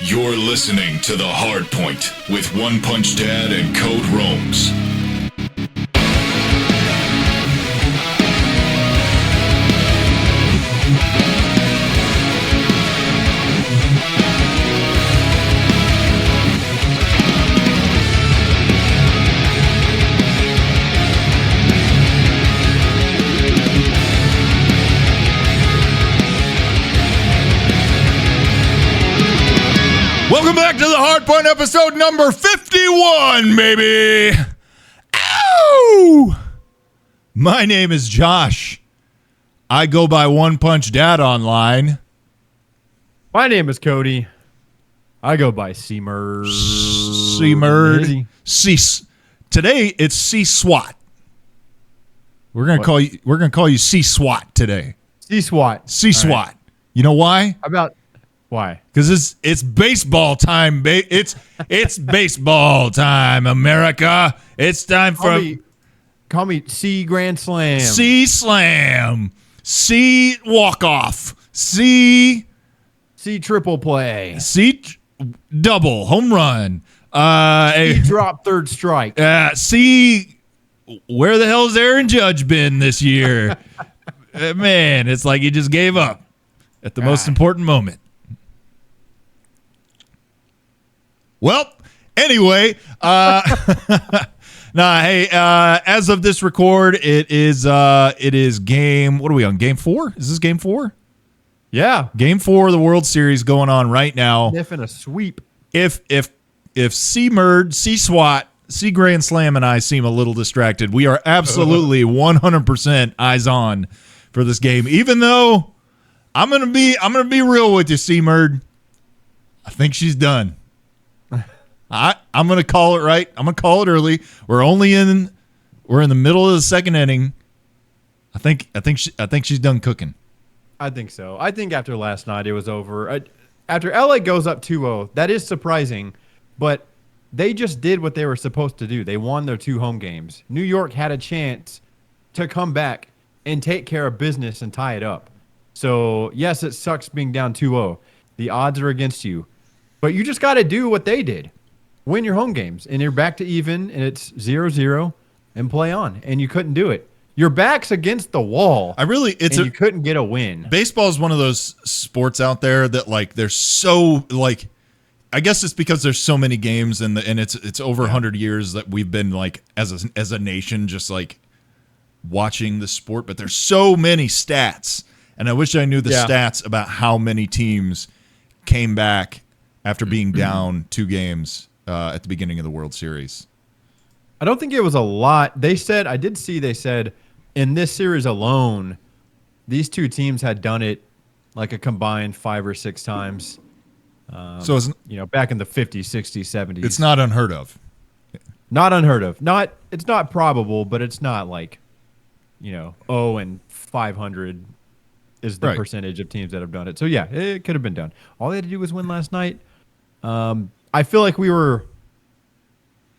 You're listening to The Hardpoint with Onexpunchxdad and Code Rome's. Welcome back to the Hardpoint episode number 51, baby. Ow! My name is Josh. I go by Onexpunchxdad online. My name is Cody. I go by C-Murd. C-Murd. Today it's C-SWAT. We're gonna call you C-SWAT today. C-SWAT. C-SWAT. Right. You know why? Why? Because it's baseball time. It's baseball time, America. It's time for call me C Grand Slam. C Slam, C Walk Off, C Triple Play, C Double Home Run, C Drop Third Strike, C Where the hell's Aaron Judge been this year? Man, it's like he just gave up at the most important moment. Well, anyway, as of this record, it is game. What are we on? Game 4? Is this game 4? Yeah, game 4 of the World Series going on right now. Sniffing a sweep. If C-Murd, C-SWAT, C Grand Slam, and I seem a little distracted, we are absolutely 100% eyes on for this game. Even though I'm gonna be real with you, C-Murd. I think she's done. I'm going to call it right. I'm going to call it early. We're in the middle of the second inning. I think she's done cooking. I think so. I think after last night it was over. After LA goes up 2-0, that is surprising, but they just did what they were supposed to do. They won their 2 home games. New York had a chance to come back and take care of business and tie it up. So, yes, it sucks being down 2-0. The odds are against you. But you just got to do what they did. Win your home games, and you're back to even, and it's 0-0, and play on. And you couldn't do it. Your back's against the wall. You couldn't get a win. Baseball is one of those sports out there that there's so I guess it's because there's so many games and it's over 100 years that we've been as a nation just watching the sport, but there's so many stats, and I wish I knew the stats about how many teams came back after being down 2 games. At the beginning of the World Series. I don't think it was a lot. They said in this series alone, these 2 teams had done it like a combined 5 or 6 times. So it's, back in the 50s, 60s, 70s. It's not unheard of. Not unheard of. It's not probable, but it's not 0 and 500 is the percentage of teams that have done it. So yeah, it could have been done. All they had to do was win last night. I feel like we were,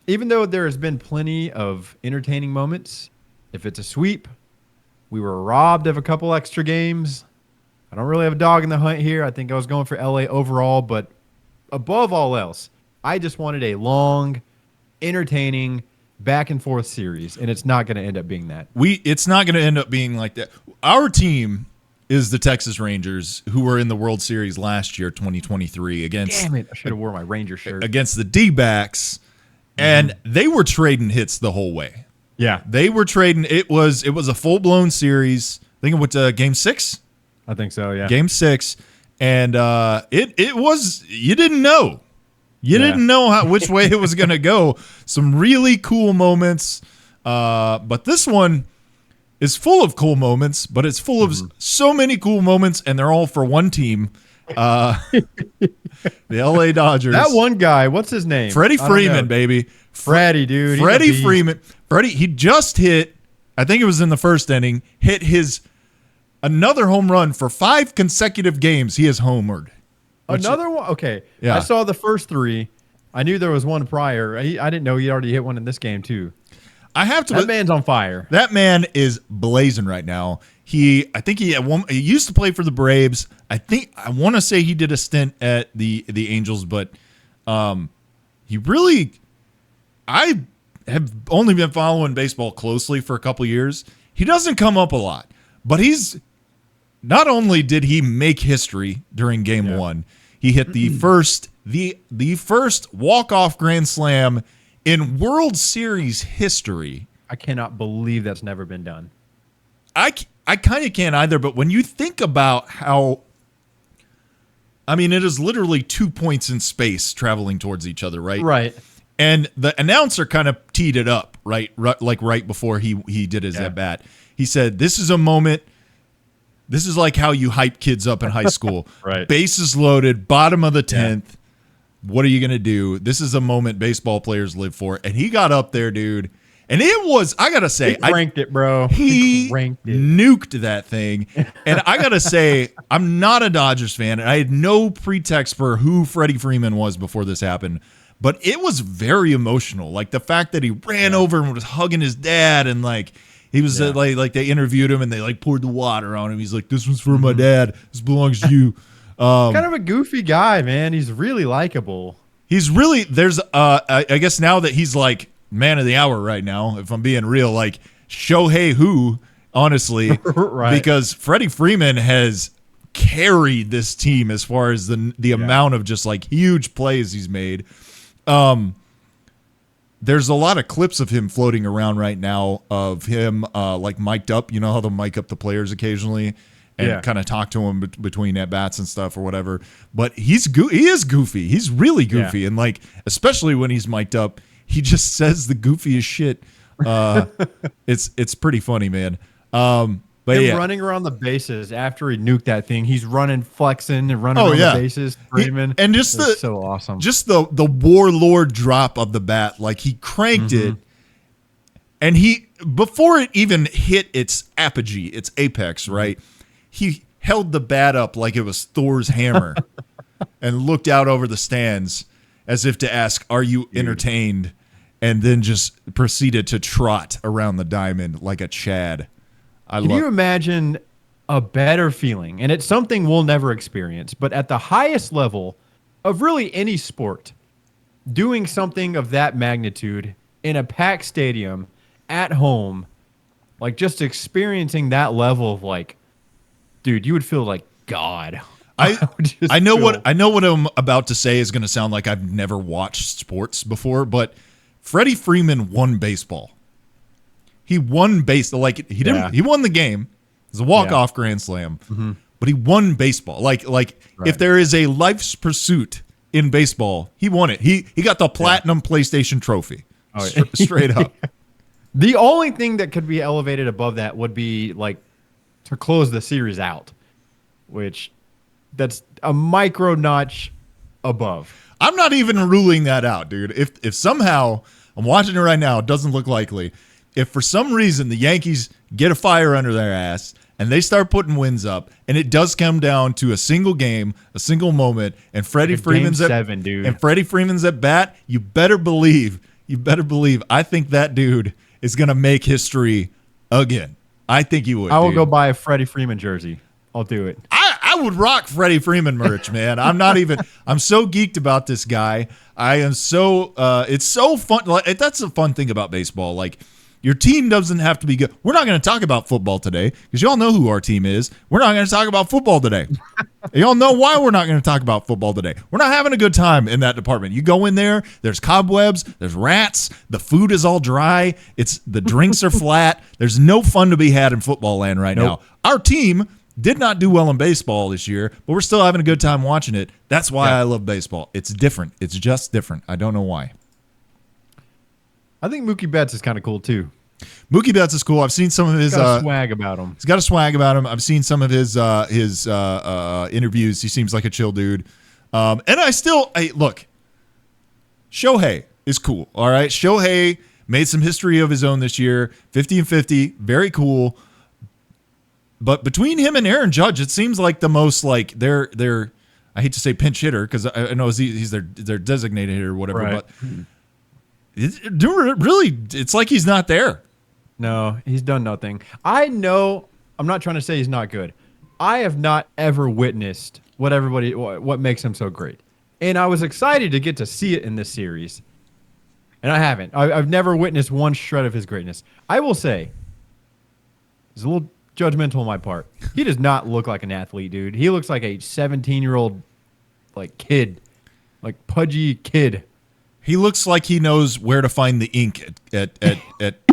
even though there has been plenty of entertaining moments, if it's a sweep, we were robbed of a couple extra games. I don't really have a dog in the hunt here. I think I was going for LA overall, but above all else, I just wanted a long, entertaining, back and forth series, and it's not going to end up being that. It's not going to end up being like that. Our team is the Texas Rangers, who were in the World Series last year, 2023, against. Damn it! I should have worn my Ranger shirt against the D-backs, and they were trading hits the whole way. Yeah, they were trading. It was a full blown series. I think it was Game 6. I think so. Yeah, Game 6, and it was. You didn't know. You didn't know which way it was going to go. Some really cool moments, but this one is full of cool moments, but it's full of so many cool moments, and they're all for one team, the LA Dodgers. That one guy, what's his name? Freddie Freeman, baby. Freddie, dude. Freddie Freeman. Freddie, he just hit, I think it was in the first inning, hit another home run for 5 consecutive games. He has homered. Another one? Okay. Yeah. I saw the first 3. I knew there was one prior. I didn't know he already hit one in this game, too. I have to. That man's on fire. That man is blazing right now. I think he used to play for the Braves. I want to say he did a stint at the Angels, but he really. I have only been following baseball closely for a couple years. He doesn't come up a lot, but he's not only did he make history during Game 1, he hit the first walk-off grand slam in World Series history. I cannot believe that's never been done. I kind of can't either, but when you think about how, I mean, it is literally 2 points in space traveling towards each other, right? Right. And the announcer kind of teed it up, right before he did his at-bat. He said, this is a moment, this is like how you hype kids up in high school. Right. Bases loaded, bottom of the 10th. What are you going to do? This is a moment baseball players live for. And he got up there, dude. And it was, I got to say, he cranked it, bro. He cranked it. Nuked that thing. And I got to say, I'm not a Dodgers fan. And I had no pretext for who Freddie Freeman was before this happened. But it was very emotional. Like the fact that he ran over and was hugging his dad. And like, he was like they interviewed him and they like poured the water on him. He's like, this one's for my dad. This belongs to you. Kind of a goofy guy, man. He's really likable. He's really, there's, I guess now that he's like man of the hour right now, if I'm being real, like Shohei who, honestly, right. Because Freddie Freeman has carried this team as far as the amount of just like huge plays he's made. There's a lot of clips of him floating around right now of him like mic'd up. You know how they'll mic up the players occasionally and kind of talk to him between at bats and stuff or whatever. But he is goofy. He's really goofy, and like especially when he's mic'd up, he just says the goofiest shit. It's pretty funny, man. But him running around the bases after he nuked that thing, he's running, flexing, and running around the bases, screaming. And just so awesome. Just the warlord drop of the bat, like he cranked it, and before it even hit its apogee, its apex, right? He held the bat up like it was Thor's hammer, and looked out over the stands as if to ask, "Are you entertained?" And then just proceeded to trot around the diamond like a Chad. Can you imagine a better feeling? And it's something we'll never experience, but at the highest level of really any sport, doing something of that magnitude in a packed stadium at home, like just experiencing that level of like, dude, you would feel like God. I know what I'm about to say is going to sound like I've never watched sports before, but Freddie Freeman won baseball. He won baseball. Like he didn't. He won the game. It was a walk-off grand slam, but he won baseball. Like if there is a life's pursuit in baseball, he won it. He got the platinum PlayStation trophy. Straight up. The only thing that could be elevated above that would be like to close the series out, which that's a micro notch above. I'm not even ruling that out, dude. If somehow I'm watching it right now, it doesn't look likely. If for some reason the Yankees get a fire under their ass and they start putting wins up, and it does come down to a single game, a single moment, and Freddie Freeman's at bat, you better believe. I think that dude is gonna make history again. I think he would. I will go buy a Freddie Freeman jersey. I'll do it. I would rock Freddie Freeman merch, man. I'm so geeked about this guy. I am so, it's so fun. That's a fun thing about baseball. Like, your team doesn't have to be good. We're not going to talk about football today because y'all know who our team is. We're not going to talk about football today. Y'all know why we're not going to talk about football today. We're not having a good time in that department. You go in there, there's cobwebs, there's rats, the food is all dry, the drinks are flat. There's no fun to be had in football land right now. Our team did not do well in baseball this year, but we're still having a good time watching it. That's why I love baseball. It's different. It's just different. I don't know why. I think Mookie Betts is kind of cool too. Mookie Betts is cool. I've seen some of his swag about him. He's got a swag about him. I've seen some of his interviews. He seems like a chill dude. And look, Shohei is cool. All right, Shohei made some history of his own this year. 50-50, very cool. But between him and Aaron Judge, it seems like the most like they're I hate to say pinch hitter because I know he's their designated hitter or whatever, but It's like he's not there. No, he's done nothing. I'm not trying to say he's not good. I have not ever witnessed what makes him so great. And I was excited to get to see it in this series. And I haven't. I've never witnessed one shred of his greatness. I will say, it's a little judgmental on my part. He does not look like an athlete, dude. He looks like a 17-year-old kid, like pudgy kid. He looks like he knows where to find the ink at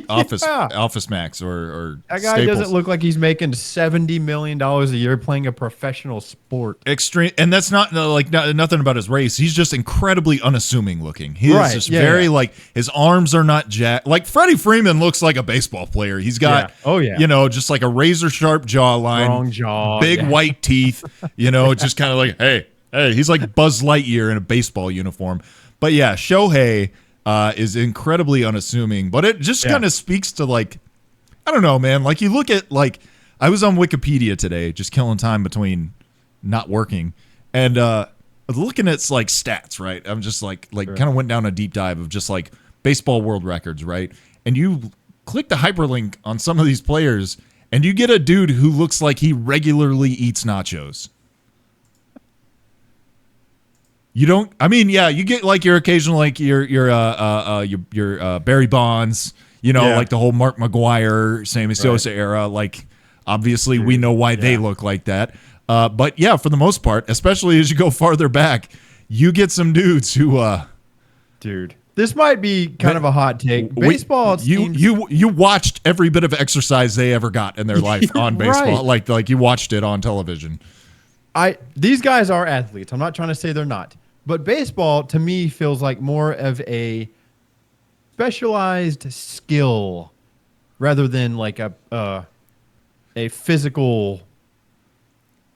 Office Yeah. Office Max or That guy Staples. doesn't look like he's making $70 million a year playing a professional sport. Extreme, and that's not nothing about his race. He's just incredibly unassuming looking. He is just very his arms are not jacked. Like Freddie Freeman looks like a baseball player. He's got just like a razor sharp jawline, Strong jaw, big white teeth. Just kind of like hey, he's like Buzz Lightyear in a baseball uniform. But yeah, Shohei is incredibly unassuming, but it just kind of speaks to I don't know, man. Like you look at I was on Wikipedia today, just killing time between not working, and looking at stats. Right, I'm just kind of went down a deep dive of just baseball world records, right? And you click the hyperlink on some of these players, and you get a dude who looks like he regularly eats nachos. You don't. I mean, yeah, you get your occasional your Barry Bonds. Like the whole Mark McGwire, Sammy Sosa era. Obviously, we know why they look like that. But yeah, for the most part, especially as you go farther back, you get some dudes who. Dude, this might be kind of a hot take. Baseball. You watched every bit of exercise they ever got in their life on baseball. Right. Like you watched it on television. These guys are athletes. I'm not trying to say they're not. But baseball, to me, feels like more of a specialized skill rather than a physical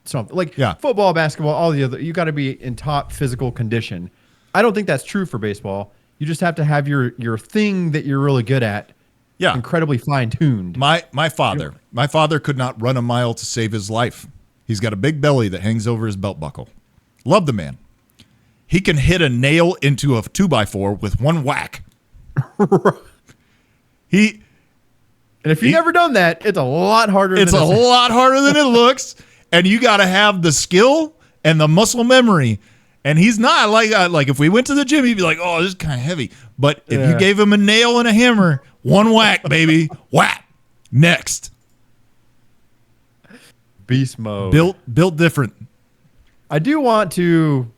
something. Football, basketball, all the other, you got to be in top physical condition. I don't think that's true for baseball. You just have to have your thing that you're really good at incredibly fine-tuned. My father could not run a mile to save his life. He's got a big belly that hangs over his belt buckle. Love the man. He can hit a nail into a 2x4 with one whack. And if you've never done that, it's a lot harder. It's a lot harder than it looks, and you got to have the skill and the muscle memory. And he's not like if we went to the gym, he'd be like, "Oh, this is kind of heavy." But if you gave him a nail and a hammer, one whack, baby, whack. Next, beast mode. Built different. I do want to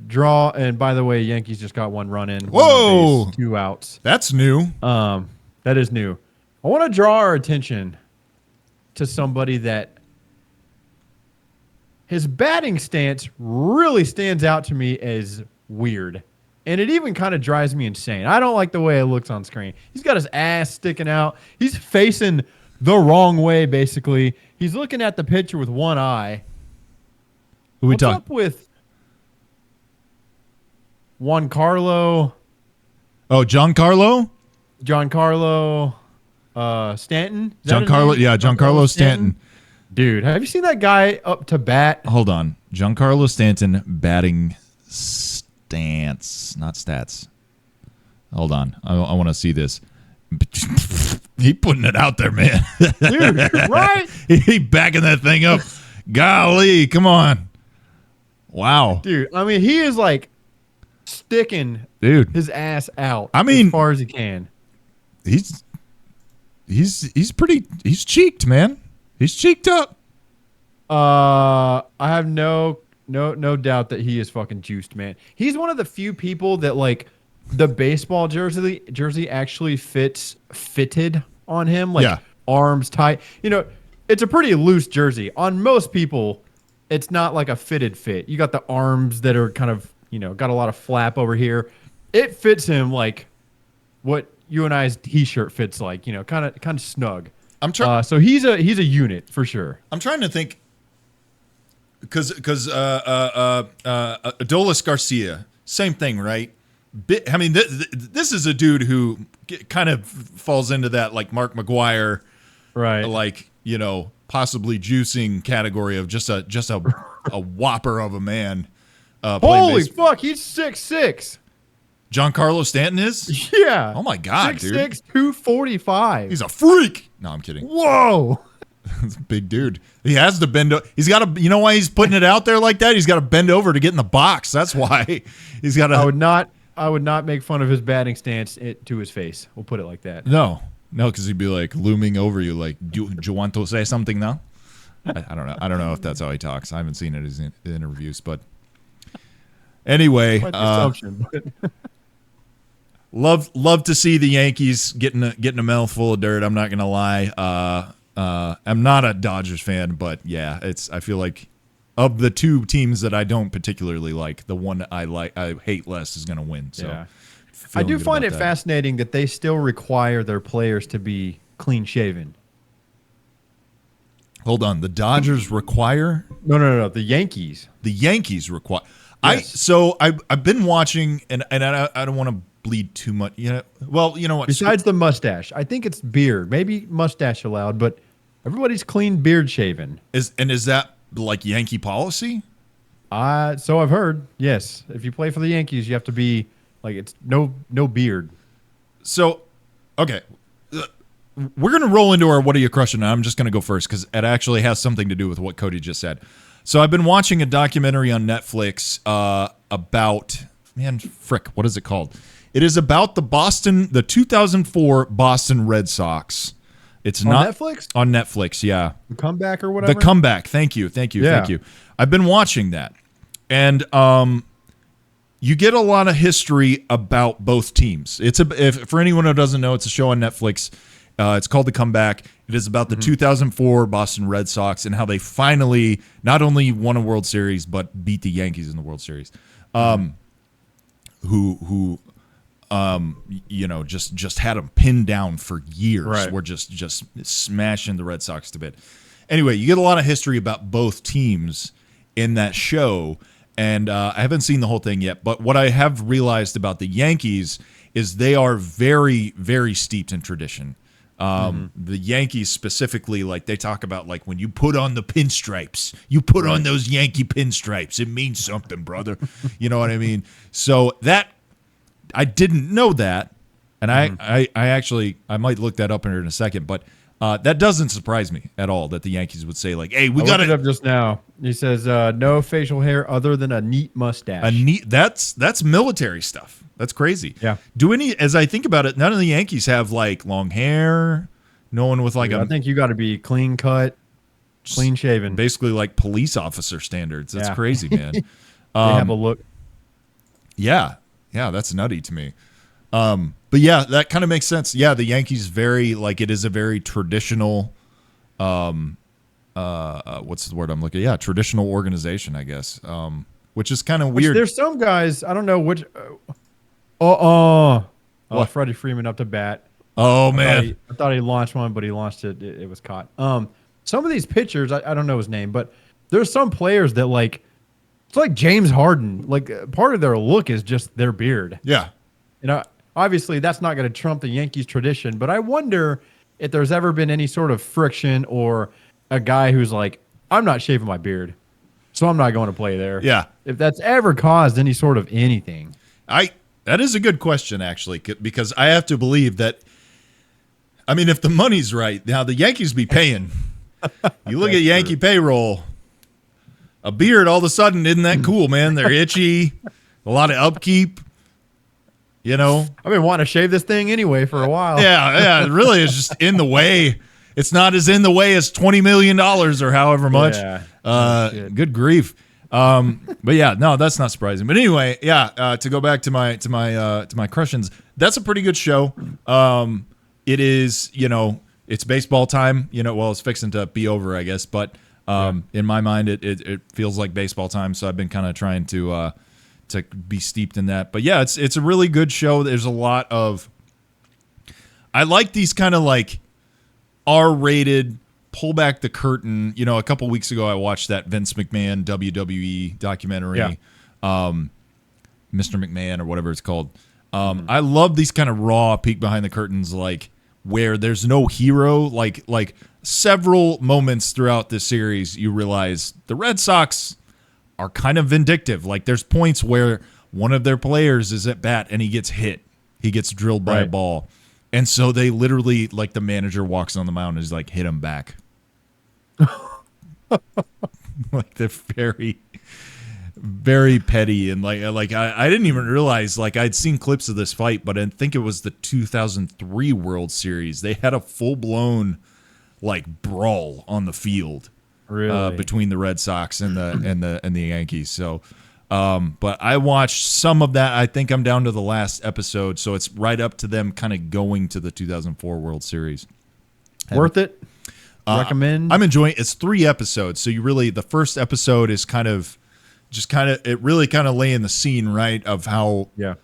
draw, and by the way, Yankees just got one run in. Whoa, base, 2 outs. That's new. That is new. I want to draw our attention to somebody that his batting stance really stands out to me as weird, and it even kind of drives me insane. I don't like the way it looks on screen. He's got his ass sticking out. He's facing the wrong way, basically. He's looking at the pitcher with one eye. What's up with Giancarlo? Oh, Giancarlo Stanton? Giancarlo Stanton. Dude, have you seen that guy up to bat? Hold on. Giancarlo Stanton batting stance, not stats. Hold on. I want to see this. He putting it out there, man. Dude, right? He backing that thing up. Golly, come on. Wow. Dude, I mean, he is sticking his ass out as far as he can. He's cheeked, man. He's cheeked up. I have no doubt that he is fucking juiced, man. He's one of the few people that the baseball jersey actually fitted on him, arms tight. It's a pretty loose jersey. On most people, it's not like a fitted fit. You got the arms that are kind of, got a lot of flap over here. It fits him like what you and I's t-shirt fits like, kind of snug. I'm trying. So he's a unit for sure. I'm trying to think because Adolis Garcia, same thing, right? I mean, this is a dude who kind of falls into that Mark McGwire, right? Possibly juicing category of just a whopper of a man. Holy fuck, he's 6'6". Giancarlo Stanton is? Yeah. Oh my God, 6'6", dude. 245. He's a freak. No, I'm kidding. Whoa. That's a big dude. He has to bend. He's got to. You know why he's putting it out there like that? He's got to bend over to get in the box. That's why he's got to. I would not make fun of his batting stance to his face. We'll put it like that. No, because he'd be like looming over you, like, do you want to say something now? I don't know. I don't know if that's how he talks. I haven't seen it in interviews, but anyway, Quite the assumption, but love to see the Yankees getting a mouthful of dirt. I'm not gonna lie. I'm not a Dodgers fan, but yeah, I feel like of the two teams that I don't particularly like, the one I hate less is gonna win. So yeah. I do find it fascinating that they still require their players to be clean shaven. Hold on, the Dodgers require? No. The Yankees. The Yankees require. Yes. I've been watching, and I don't want to bleed too much. Well, you know what? Besides the mustache, I think it's beard. Maybe mustache allowed, but everybody's clean beard shaven. Is that like Yankee policy? So I've heard. Yes, if you play for the Yankees, you have to be like it's no beard. So, okay. We're going to roll into our What Are You Crushing? I'm just going to go first because it actually has something to do with what Cody just said. So I've been watching a documentary on Netflix about, what is it called? It is about the 2004 Boston Red Sox. It's on not Netflix? On Netflix, yeah. The Comeback or whatever? The Comeback. Thank you. I've been watching that. And you get a lot of history about both teams. For anyone who doesn't know, it's a show on Netflix. It's called The Comeback. It is about the 2004 Boston Red Sox and how they finally not only won a World Series but beat the Yankees in the World Series. Who just had them pinned down for years. Right. We're just smashing the Red Sox to bit. Anyway, you get a lot of history about both teams in that show, and I haven't seen the whole thing yet. But what I have realized about the Yankees is they are very, very steeped in tradition. The Yankees specifically, like they talk about, like when you put on the pinstripes, you put on those Yankee pinstripes. It means something, brother. You know what I mean? So that I didn't know that, and I might look that up here in a second, but that doesn't surprise me at all that the Yankees would say like, "Hey, we got it up just now." He says, "No facial hair other than a neat mustache." That's military stuff. That's crazy. Yeah. As I think about it, none of the Yankees have like long hair. No one with like I think you got to be clean cut, clean shaven. Basically like police officer standards. That's crazy, man. They have a look. Yeah, that's nutty to me. But yeah, that kind of makes sense. Yeah, the Yankees it is a very traditional what's the word I'm looking at? Yeah, traditional organization, I guess. Which is kind of weird. There's some guys, I don't know which Freddie Freeman up to bat. Oh man. I thought he launched one, but he launched it. It was caught. Some of these pitchers, I don't know his name, but there's some players that like it's like James Harden. Like part of their look is just their beard. Yeah. Obviously that's not going to trump the Yankees tradition, but I wonder if there's ever been any sort of friction or a guy who's like, I'm not shaving my beard, so I'm not going to play there. Yeah. If that's ever caused any sort of anything. That is a good question, actually, because I have to believe that, I mean, if the money's right, now the Yankees be paying. You look at Yankee payroll, a beard all of a sudden isn't that cool, man. They're itchy, a lot of upkeep, you know. I've been wanting to shave this thing anyway for a while. Yeah, it really is just in the way. It's not as in the way as $20 million or however much. Yeah. Good grief. But yeah, no, that's not surprising. But anyway, to go back to my questions, that's a pretty good show. It is, it's baseball time, well, it's fixing to be over, I guess, but in my mind it feels like baseball time, so I've been kind of trying to be steeped in that. But yeah, it's a really good show. There's a lot of, I like these kind of like R-rated, pull back the curtain. A couple weeks ago I watched that Vince McMahon WWE documentary, Mr. McMahon or whatever it's called. I love these kind of raw peek behind the curtains, like where there's no hero. Like several moments throughout this series, you realize the Red Sox are kind of vindictive. Like there's points where one of their players is at bat and he gets hit. He gets drilled by a ball. And so they literally, like, the manager walks on the mound and is like, hit him back. Like, they're very, very petty. And like I didn't even realize, like, I'd seen clips of this fight, but I think it was the 2003 World Series. They had a full-blown, like, brawl on the field. Really? Between the Red Sox and the Yankees. So, but I watched some of that. I think I'm down to the last episode, so it's right up to them kind of going to the 2004 World Series. Worth it? Recommend? I'm enjoying it. It's 3 episodes, so the first episode is it really kind of laying the scene, right, of how a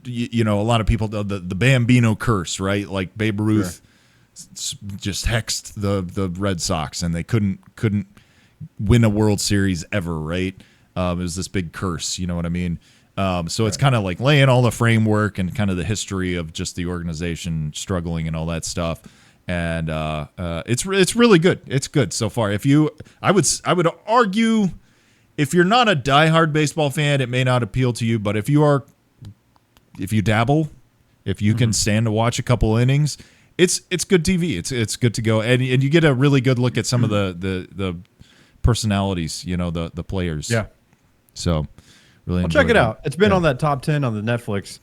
lot of people the Bambino curse, right? Like Babe Ruth just hexed the Red Sox, and they couldn't win a World Series ever, right? It was this big curse, you know what I mean? So it's kind of like laying all the framework and kind of the history of just the organization struggling and all that stuff. And it's really good. It's good so far. I would argue, if you're not a diehard baseball fan, it may not appeal to you. But if you dabble, if you can stand to watch a couple innings, it's good TV. It's good to go, and you get a really good look at some of the personalities, the players. Yeah. So really, check it out. It's been on that top 10 on the Netflix.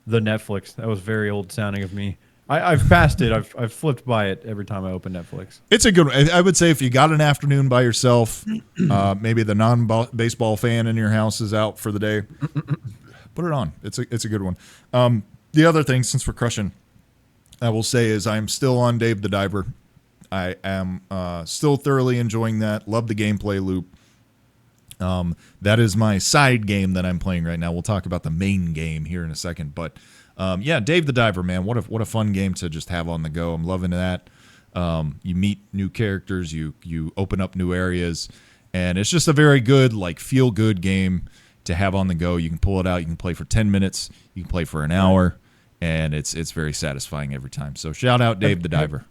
The Netflix. That was very old sounding of me. I've passed it. I've flipped by it every time I open Netflix. It's a good one. I would say if you got an afternoon by yourself, maybe the non-baseball fan in your house is out for the day, put it on. It's a good one. The other thing, since we're crushing, I will say is I'm still on Dave the Diver. I am still thoroughly enjoying that. Love the gameplay loop. That is my side game that I'm playing right now. We'll talk about the main game here in a second, but Dave the Diver, man, what a fun game to just have on the go. I'm loving that. You meet new characters, you open up new areas, and it's just a very good, like, feel good game to have on the go. You can pull it out, you can play for 10 minutes, you can play for an hour, and it's very satisfying every time. So shout out Dave the Diver.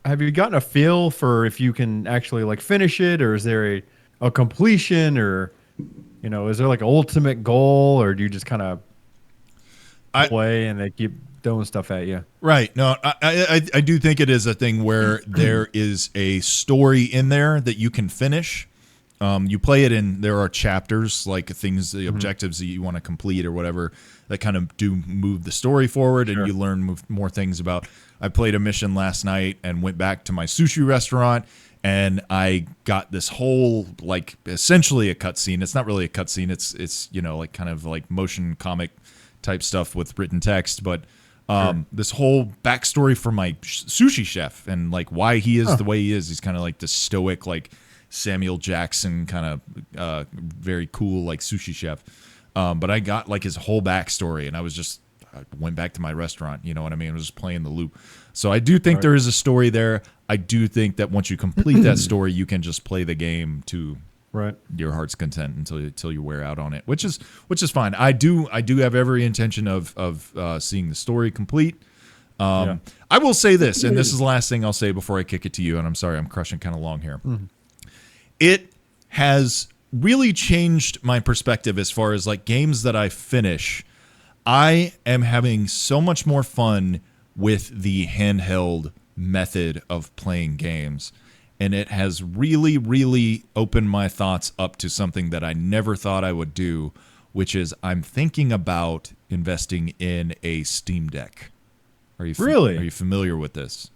Have you gotten a feel for if you can actually, like, finish it, or is there a completion, or is there like an ultimate goal, or do you just kind of play and they keep throwing stuff at you? Right. No, I do think it is a thing where there is a story in there that you can finish. You play it in, there are chapters, like things, the objectives that you want to complete or whatever, that kind of do move the story forward, and you learn more things about. I played a mission last night and went back to my sushi restaurant, and I got this whole, like, essentially a cutscene. It's not really a cutscene. It's like kind of like motion comic type stuff with written text, but this whole backstory for my sushi chef and like why he is the way he is. He's kind of like this stoic, like Samuel Jackson kind of very cool, like, sushi chef. But I got like his whole backstory, and I went back to my restaurant. You know what I mean? I was just playing the loop. So I do think there is a story there. I do think that once you complete that story, you can just play the game to your heart's content until you wear out on it, which is fine. I do have every intention of seeing the story complete. I will say this, and this is the last thing I'll say before I kick it to you, and I'm sorry I'm crushing kind of long here. It has really changed my perspective as far as, like, games that I finish. I am having so much more fun with the handheld method of playing games, and it has really, really opened my thoughts up to something that I never thought I would do, which is I'm thinking about investing in a Steam Deck. Are you familiar with this?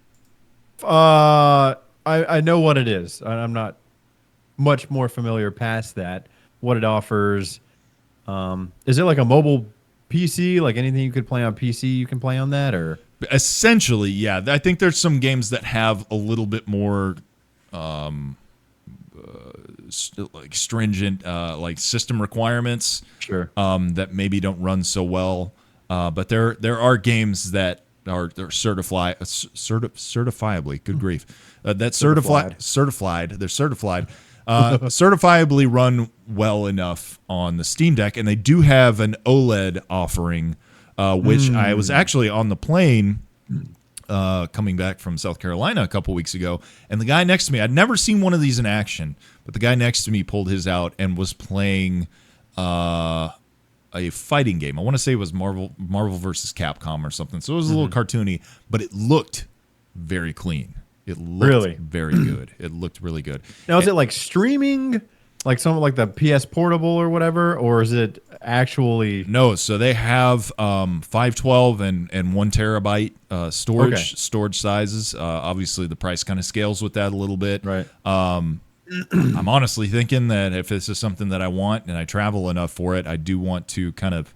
I know what it is. I'm not much more familiar past that. What it offers. Is it like a mobile PC? Like anything you could play on PC, you can play on that, or? Essentially, yeah. I think there's some games that have a little bit more like stringent like system requirements. Sure. That maybe don't run so well. But there are games that they're certifiably, good grief. They're certifiably run well enough on the Steam Deck, and they do have an OLED offering, which I was actually on the plane coming back from South Carolina a couple weeks ago, and the guy next to me, I'd never seen one of these in action, but the guy next to me pulled his out and was playing a fighting game. I want to say it was Marvel versus Capcom or something. So it was a little cartoony, but it looked very clean. It looked very good. It looked really good. Now, is it like streaming, like something like the PS Portable or whatever, or is it actually? No, so they have 512 and 1 terabyte storage sizes. Obviously, the price kind of scales with that a little bit. Right. I'm honestly thinking that if this is something that I want and I travel enough for it, I do want to kind of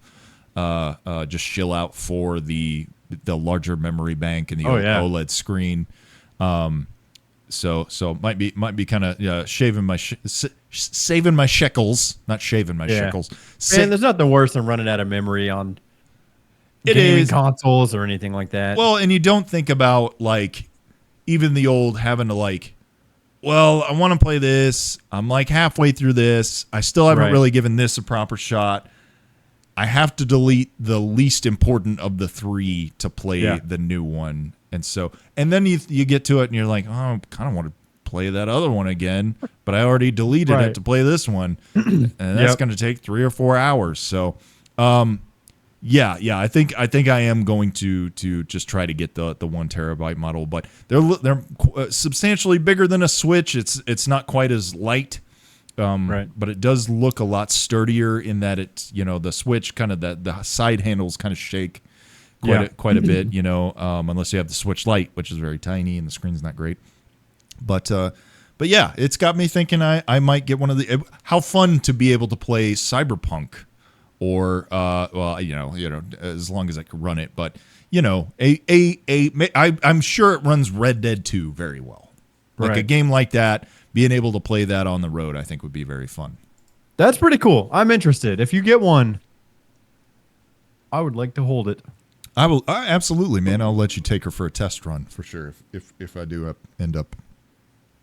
just chill out for the larger memory bank and the OLED screen. So might be kind of saving my shekels, not shaving my shekels. Man, there's nothing worse than running out of memory on gaming consoles or anything like that. Well, and you don't think about like even the old having to like, well, I want to play this. I'm like halfway through this. I still haven't really given this a proper shot. I have to delete the least important of the 3 to play the new one. And then you get to it and you're like, oh, I kind of want to play that other one again, but I already deleted it to play this one, and that's going to take 3 or 4 hours. So, I think I am going to just try to get the 1 terabyte model, but they're substantially bigger than a Switch. It's not quite as light, but it does look a lot sturdier in that it's the Switch kind of the side handles kind of shake. Quite a bit, unless you have the Switch Lite, which is very tiny and the screen's not great. But yeah, it's got me thinking I might get one of the. How fun to be able to play Cyberpunk, or as long as I can run it. But I'm sure it runs Red Dead 2 very well. Like a game like that, being able to play that on the road, I think would be very fun. That's pretty cool. I'm interested. If you get one, I would like to hold it. I will absolutely, man. I'll let you take her for a test run for sure. If I do end up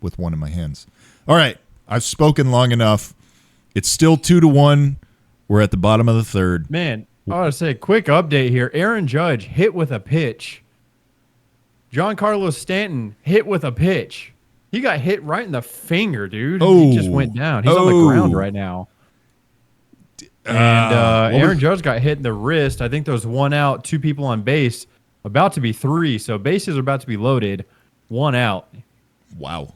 with one in my hands. All right, I've spoken long enough. It's still 2-1. We're at the bottom of the third. Man, I want to say quick update here. Aaron Judge hit with a pitch. Giancarlo Stanton hit with a pitch. He got hit right in the finger, dude. He just went down. He's on the ground right now. And Aaron Judge got hit in the wrist. I think there was 1 out, 2 people on base, about to be 3. So bases are about to be loaded. 1 out. Wow.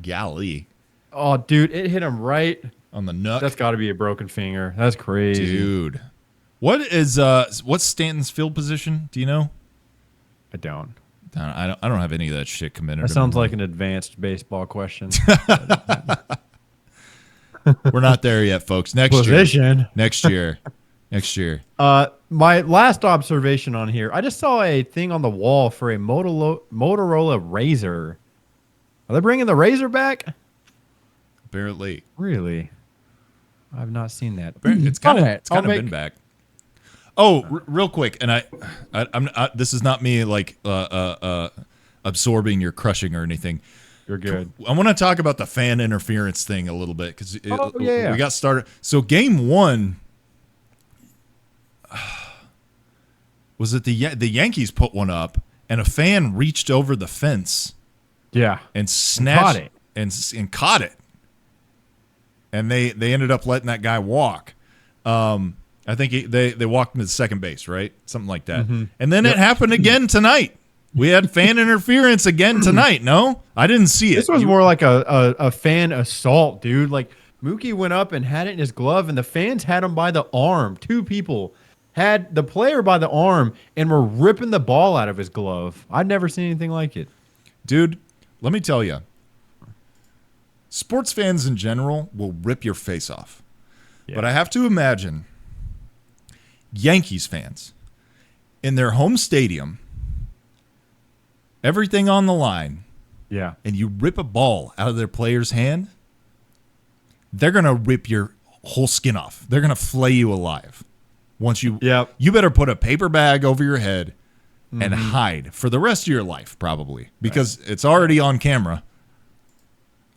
Golly. Oh, dude, it hit him right on the nut. That's got to be a broken finger. That's crazy. Dude. What's Stanton's field position? Do you know? I don't. I don't have any of that shit committed. That sounds like an advanced baseball question. We're not there yet, folks. Next year. My last observation on here, I just saw a thing on the wall for a Motorola Razr. Are they bringing the Razr back? Apparently. Really? I've not seen that. It's kind of been back. Oh, real quick, and I'm this is not me like absorbing your crushing or anything. You're good. I want to talk about the fan interference thing a little bit because we got started. So game 1 was it the Yankees put one up and a fan reached over the fence, and snatched it and caught it, and they ended up letting that guy walk. I think they walked him to second base, right? Something like that. Mm-hmm. And then it happened again tonight. We had fan interference again tonight. No, I didn't see it. This was more like a fan assault, dude. Like Mookie went up and had it in his glove, and the fans had him by the arm. 2 people had the player by the arm and were ripping the ball out of his glove. I'd never seen anything like it. Dude, let me tell you, sports fans in general will rip your face off. Yeah. But I have to imagine Yankees fans in their home stadium, everything on the line, and you rip a ball out of their player's hand, they're going to rip your whole skin off. They're going to flay you alive. Once you better put a paper bag over your head and hide for the rest of your life, probably, because it's already on camera.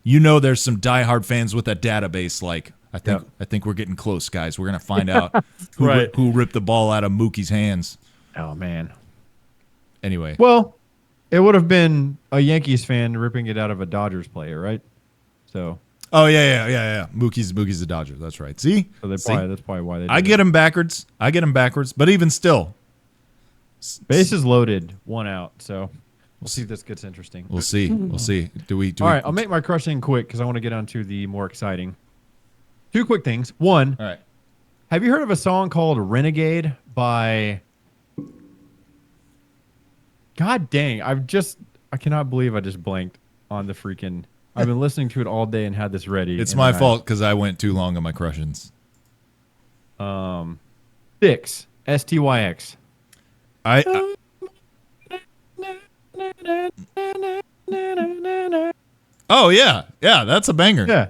There's some diehard fans with that database like, I think we're getting close, guys. We're going to find out who ripped the ball out of Mookie's hands. Oh, man. Anyway. Well, it would have been a Yankees fan ripping it out of a Dodgers player, right? So Oh yeah. Mookie's the Dodger. That's right. See, So that's probably why they. I get them backwards. But even still, bases loaded, 1 out. So we'll see if this gets interesting. We'll see. Do we? All right, I'll make my crushing quick because I want to get on to the more exciting. 2 quick things. One, all right. have you heard of a song called "Renegade" by? God dang! I cannot believe I just blanked on the freaking. I've been listening to it all day and had this ready. It's my fault because I went too long on my crushings. Styx, STYX. Oh yeah, that's a banger. Yeah.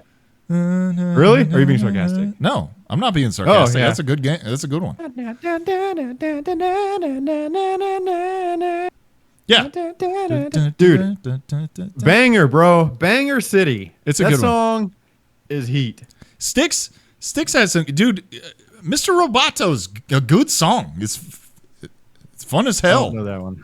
Really? Or are you being sarcastic? No, I'm not being sarcastic. Oh, yeah. That's a good game. That's a good one. Yeah, Dude. Banger, bro. Banger City. It's a that good one. song is heat. Sticks has some dude. Mr. Robato's a good song. It's fun as I hell. don't know that one.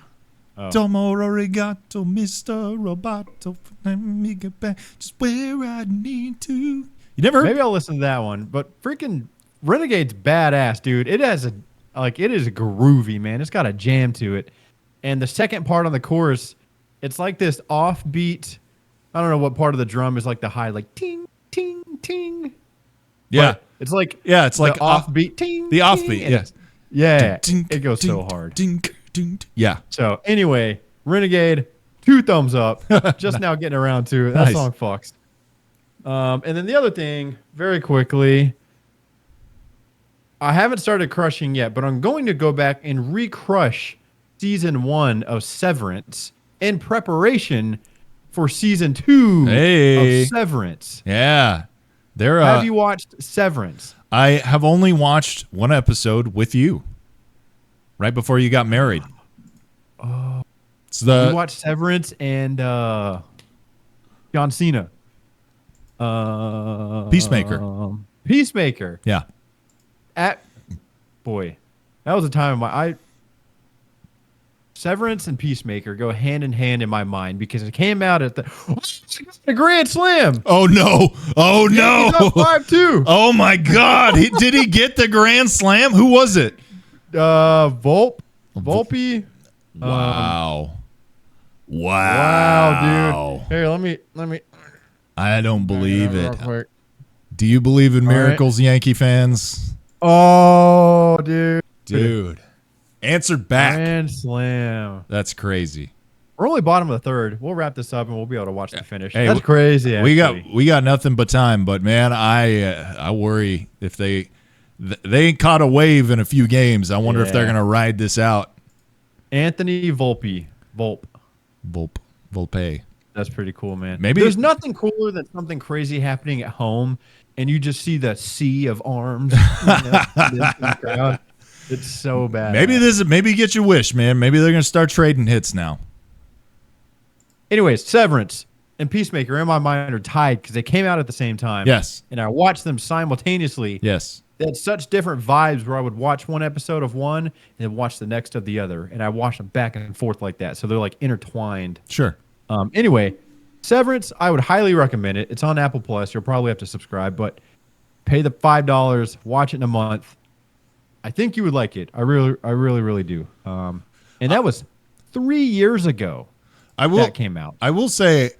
Oh. Domo arigato, Mr. Roboto. Let me get back just where I need to. You never heard? Maybe I'll listen to that one. But freaking Renegade's badass, dude. It is groovy, man. It's got a jam to it. And the second part on the chorus, it's like this offbeat. I don't know what part of the drum is like the high, like ting, ting, ting. Yeah. But it's like It's like the offbeat ting. The ting, offbeat, and yes. Yeah. Ding, It goes ding, so hard. ding, ding. Yeah. So anyway, Renegade, 2 thumbs up. Just now getting around to it. That Nice. song fucks. And then the other thing, very quickly, I haven't started crushing yet, but I'm going to go back and re-crush season 1 of Severance in preparation for season 2 of Severance. Yeah. Have you watched Severance? I have only watched 1 episode with you. Right before you got married. Oh. It's You watched Severance and John Cena. Peacemaker. Yeah. Boy, that was a time of my Severance and Peacemaker go hand in hand in my mind because it came out at the Grand Slam. Oh no! Oh no! 5-2. Oh my God! Did he get the Grand Slam? Who was it? Volpe. Wow! Wow, dude. Here, let me. I don't believe real it. quick. Do you believe in All right. miracles, Yankee fans? Oh, dude. Answered back. Grand Slam. That's crazy. We're only bottom of the 3rd. We'll wrap this up and we'll be able to watch the finish. Hey, That's crazy. Actually. We got nothing but time, but man, I worry if they ain't caught a wave in a few games. I wonder if they're gonna ride this out. Anthony Volpe. Volpe. That's pretty cool, man. Maybe there's nothing cooler than something crazy happening at home, and you just see the sea of arms. It's so bad. Maybe get your wish, man. Maybe they're gonna start trading hits now. Anyways, Severance and Peacemaker in my mind are tied because they came out at the same time. Yes. And I watched them simultaneously. Yes. They had such different vibes where I would watch one episode of one and then watch the next of the other, and I watched them back and forth like that. So they're like intertwined. Sure. Anyway, Severance, I would highly recommend it. It's on Apple Plus. You'll probably have to subscribe, but pay the $5, watch it in a month. I think you would like it. I really do. And that was 3 years ago. That came out. I will say,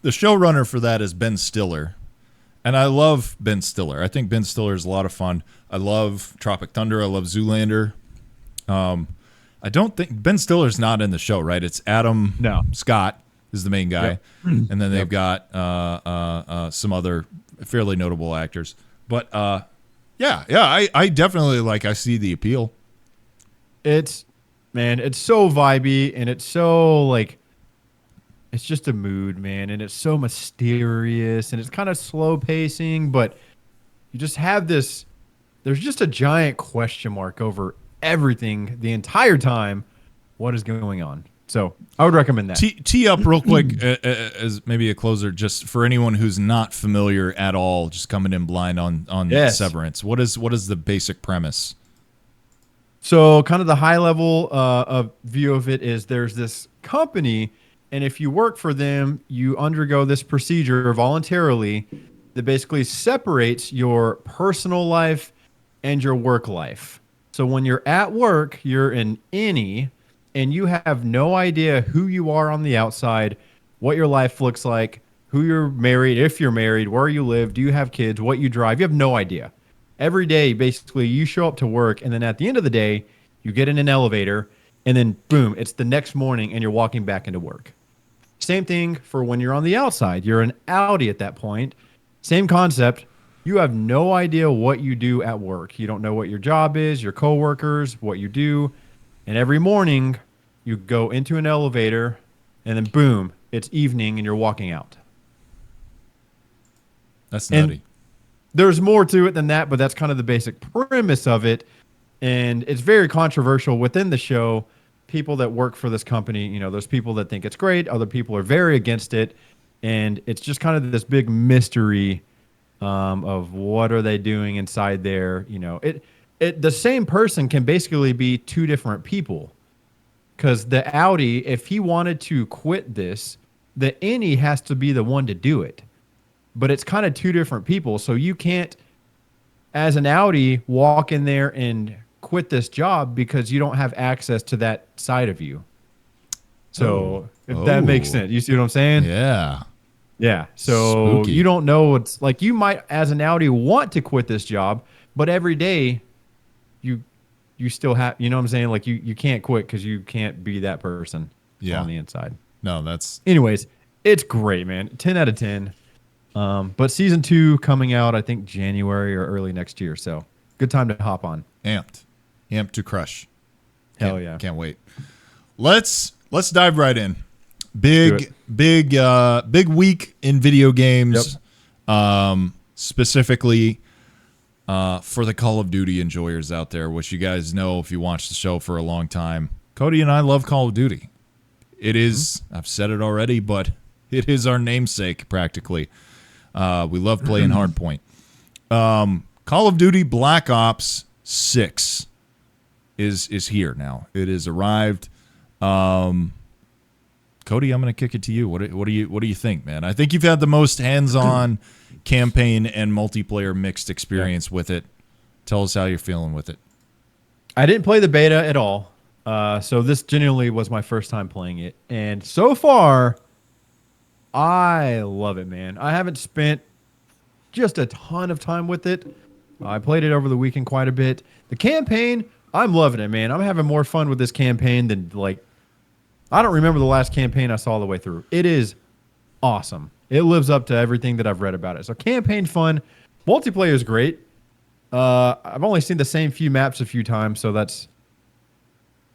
the showrunner for that is Ben Stiller, and I love Ben Stiller. I think Ben Stiller is a lot of fun. I love Tropic Thunder. I love Zoolander. I don't think Ben Stiller's not in the show, right? It's Adam Scott is the main guy, and then they've got some other fairly notable actors. But I definitely I see the appeal. It's so vibey, and it's so it's just a mood, man, and it's so mysterious, and it's kind of slow pacing, but you just have this. There's just a giant question mark over everything the entire time. What is going on? So I would recommend that. Tee up real quick as maybe a closer, just for anyone who's not familiar at all, just coming in blind on Severance. What is the basic premise? So kind of the high level view of it is there's this company, and if you work for them, you undergo this procedure voluntarily that basically separates your personal life and your work life. So when you're at work, you're an innie and you have no idea who you are on the outside, what your life looks like, who you're married, if you're married, where you live, do you have kids, what you drive. You have no idea. Every day, basically, you show up to work, and then at the end of the day, you get in an elevator, and then boom, it's the next morning, and you're walking back into work. Same thing for when you're on the outside. You're an outie at that point. Same concept. You have no idea what you do at work. You don't know what your job is, your coworkers, what you do. And every morning, you go into an elevator, and then boom, it's evening, and you're walking out. That's nutty. And there's more to it than that, but that's kind of the basic premise of it. And it's very controversial within the show. People that work for this company, you know, there's people that think it's great. Other people are very against it. And it's just kind of this big mystery of what are they doing inside there. You know, the same person can basically be two different people. Because the outie, if he wanted to quit this, the innie has to be the one to do it. But it's kind of two different people. So you can't, as an outie, walk in there and quit this job because you don't have access to that side of you. So if that makes sense. You see what I'm saying? Yeah. Yeah. So Spooky. you don't know what's like, you might, as an outie, want to quit this job, but every day you still have, you know what I'm saying? Like you can't quit because you can't be that person on the inside. No, that's... Anyways, it's great, man. 10 out of 10. But season 2 coming out, I think January or early next year. So good time to hop on. Amped to crush. Hell yeah. Can't wait. Let's dive right in. Big week in video games. Yep. Specifically for the Call of Duty enjoyers out there, which you guys know if you watch the show for a long time. Cody and I love Call of Duty. It is, I've said it already, but it is our namesake practically. We love playing Hardpoint. Call of Duty Black Ops 6 is here now. It has arrived. Cody, I'm going to kick it to you. What do you think, man? I think you've had the most hands-on campaign and multiplayer mixed experience with it. Tell us how you're feeling with it. I didn't play the beta at all. So this genuinely was my first time playing it. And so far, I love it, man. I haven't spent just a ton of time with it. I played it over the weekend quite a bit. The campaign, I'm loving it, man. I'm having more fun with this campaign than, like, I don't remember the last campaign I saw all the way through. It is awesome. It lives up to everything that I've read about it. So campaign fun. Multiplayer is great. I've only seen the same few maps a few times, so that's...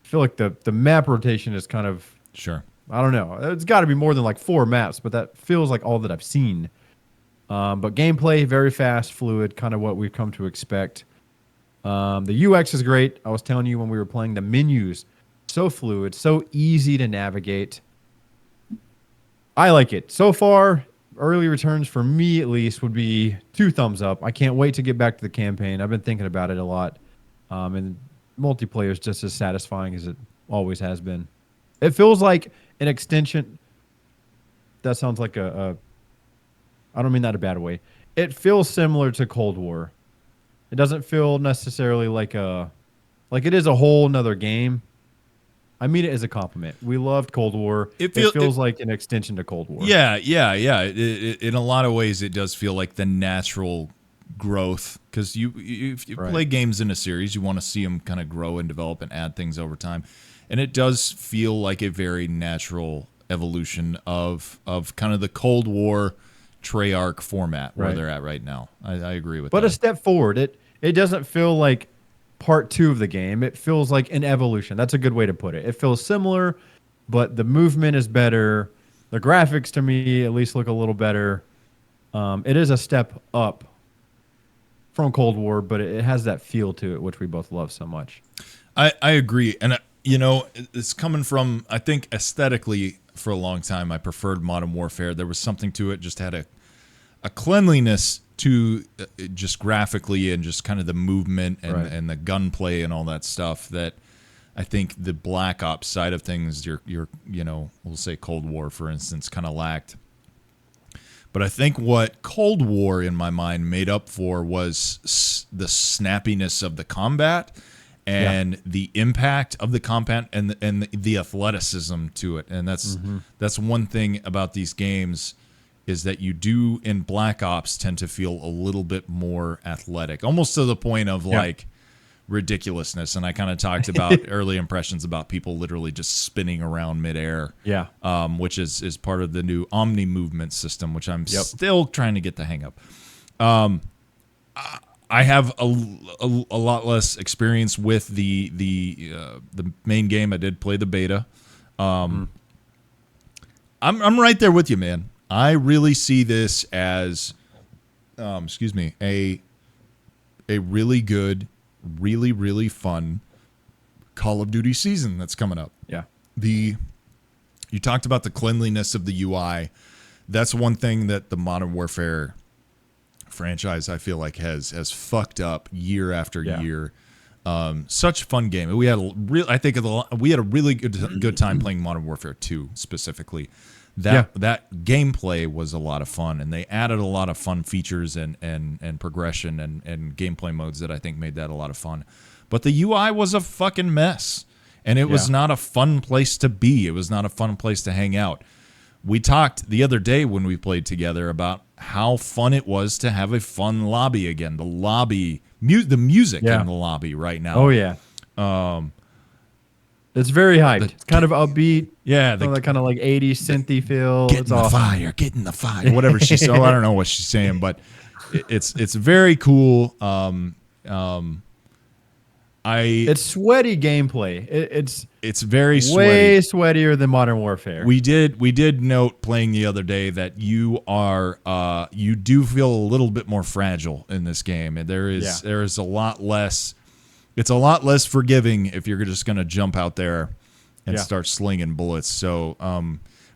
I feel like the map rotation is kind of... Sure. I don't know. It's got to be more than like 4 maps, but that feels like all that I've seen. But gameplay, very fast, fluid, kind of what we've come to expect. The UX is great. I was telling you when we were playing, the menus, so fluid, so easy to navigate. I like it. So far, early returns for me at least would be 2 thumbs up. I can't wait to get back to the campaign. I've been thinking about it a lot. And multiplayer is just as satisfying as it always has been. It feels like an extension. That sounds like I don't mean that a bad way. It feels similar to Cold War. It doesn't feel necessarily like it is a whole nother game. I mean it as a compliment. We loved Cold War. It feels like an extension to Cold War. Yeah. In a lot of ways, it does feel like the natural growth, because if you play games in a series, you want to see them kind of grow and develop and add things over time. And it does feel like a very natural evolution of kind of the Cold War Treyarch format where they're at right now. I agree with that. But a step forward. It doesn't feel like part 2 of the game. It feels like an evolution. That's a good way to put it. It feels similar, but the movement is better. The graphics, to me, at least look a little better. It is a step up from Cold War, but it has that feel to it, which we both love so much. I agree. And, you know, it's coming from, I think, aesthetically, for a long time, I preferred Modern Warfare. There was something to it, just had a cleanliness to just graphically and just kind of the movement and the gunplay and all that stuff that I think the Black Ops side of things, your you know, we'll say Cold War, for instance, kind of lacked. But I think what Cold War in my mind made up for was the snappiness of the combat and the impact of the combat and the athleticism to it. And that's one thing about these games is that you do in Black Ops tend to feel a little bit more athletic, almost to the point of like ridiculousness. And I kind of talked about early impressions about people literally just spinning around midair, which is part of the new Omni movement system, which I'm still trying to get the hang of. I have a lot less experience with the main game. I did play the beta. I'm right there with you, man. I really see this as, a really good, really, really fun Call of Duty season that's coming up. Yeah. You talked about the cleanliness of the UI. That's one thing that the Modern Warfare franchise, I feel like, has fucked up year after year. Such a fun game. We had a really good time playing Modern Warfare 2 specifically. That gameplay was a lot of fun, and they added a lot of fun features and progression and gameplay modes that I think made that a lot of fun. But the UI was a fucking mess, and it was not a fun place to be. It was not a fun place to hang out. We talked the other day when we played together about how fun it was to have a fun lobby again. The lobby, the music in the lobby right now. Oh yeah. It's very hyped. It's kind of upbeat. Yeah, the kind of like 80s synthy feel. Get in the fire. Whatever she's saying. I don't know what she's saying, but it's very cool. It's sweaty gameplay. It's very sweaty. Way sweatier than Modern Warfare. We did note playing the other day that you do feel a little bit more fragile in this game, and there is a lot less. It's a lot less forgiving if you're just going to jump out there and start slinging bullets. So,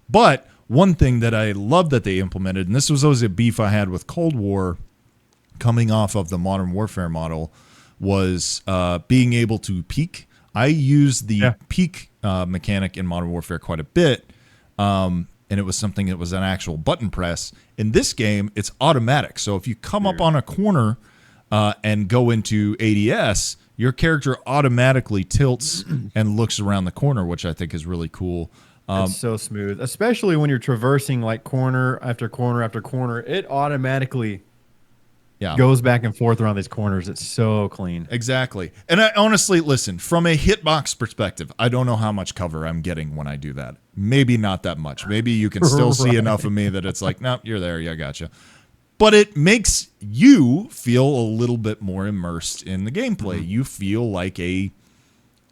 but one thing that I love that they implemented, and this was always a beef I had with Cold War coming off of the Modern Warfare model, was being able to peek. I used the peek mechanic in Modern Warfare quite a bit, and it was something that was an actual button press. In this game, it's automatic. So if you come up on a corner and go into ADS, your character automatically tilts and looks around the corner, which I think is really cool. It's so smooth, especially when you're traversing like corner after corner after corner. It automatically goes back and forth around these corners. It's so clean. Exactly. And I honestly, listen, from a hitbox perspective, I don't know how much cover I'm getting when I do that. Maybe not that much. Maybe you can still see enough of me that it's like, no, you're there. Yeah, gotcha. But it makes you feel a little bit more immersed in the gameplay. Mm-hmm. You feel like a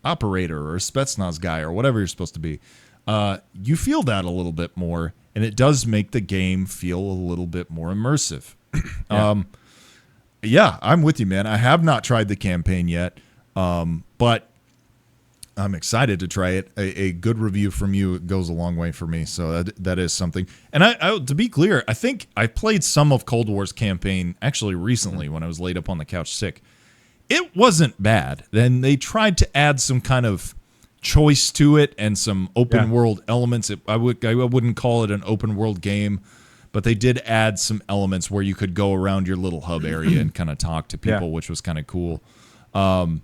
operator or a Spetsnaz guy or whatever you're supposed to be. You feel that a little bit more, and it does make the game feel a little bit more immersive. Yeah, I'm with you, man. I have not tried the campaign yet, but I'm excited to try it. A good review from you goes a long way for me, so that is something. And I to be clear, I think I played some of Cold War's campaign actually recently when I was laid up on the couch sick. It wasn't bad. Then they tried to add some kind of choice to it and some open world elements. I wouldn't call it an open world game, but they did add some elements where you could go around your little hub area and kind of talk to people, which was kind of cool. But